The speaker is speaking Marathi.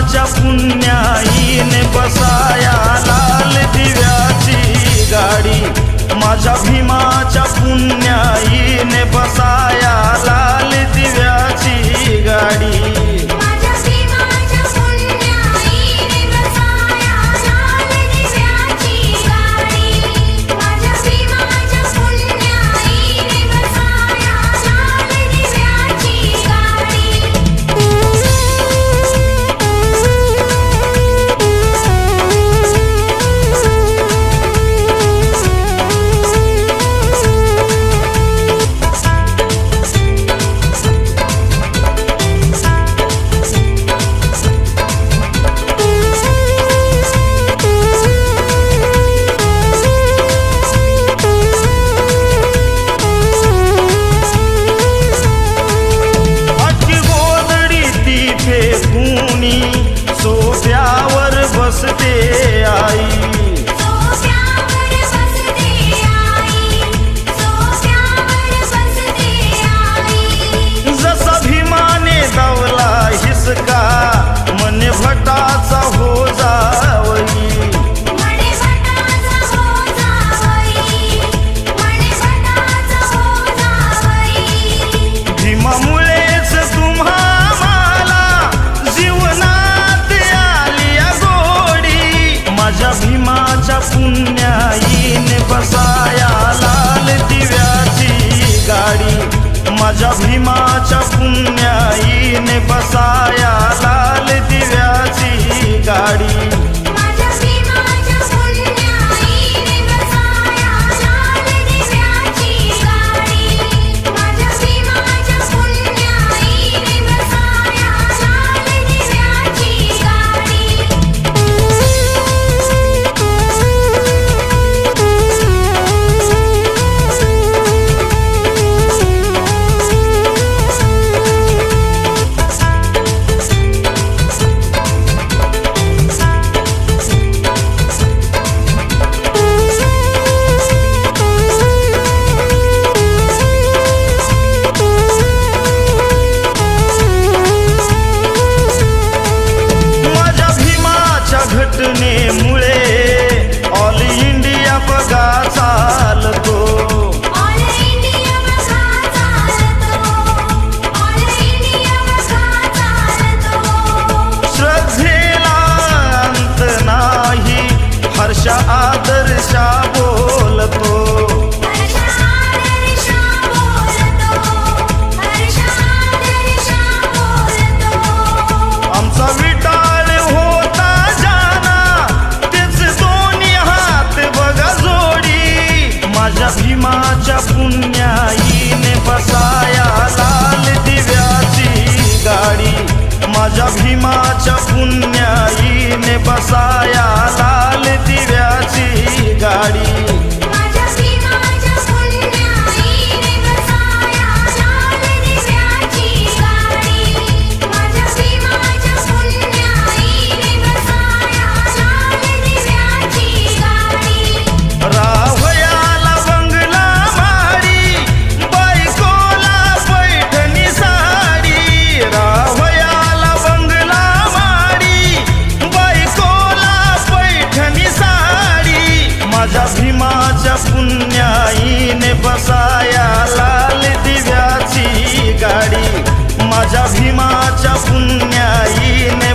भीमाच्या पुण्याईने बसाया लाल दिव्याची गाडी। माझ्या भीमाच्या पुण्याईने बसाया लाल दिव्याची गाडी। सोफ्यावर बसते आई, सोफ्यावर बसते आई, सोफ्यावर बसते आई। जसा भीमाने दावला हिसका मने भटाचा हो जावई, मने भटाचा हो जावई, मने भटाचा हो जावई। भीमामुळेच तुम्हा माझ्या भीमाच्या पुण्याईने बसाया लाल दिव्याची गाडी। माझ्या भीमाच्या पुण्याईने बसाया लाल दिव्याची गाडी। घटनेमुळे ऑल इंडिया बघा चालतो, ऑल इंडिया बघा चालतो, ऑल इंडिया बघा चालतो। श्रद्धेला अंत नाही हर्ष आदर्शा बोलतो, हर्ष आदर्शा बोलतो, हर्ष आदर्शा बोलतो। आमचा विटाळ होता माझ्या भीमाच्या पुण्याईने बसाया लाल दिव्याची गाडी। माझ्या भीमाच्या पुण्याईने बसाया लाल दिव्याची गाडी। माझ्या भीमाच्या पुण्याईने बसाया लाल दिव्याची गाडी। माझ्या भीमाच्या पुण्याईने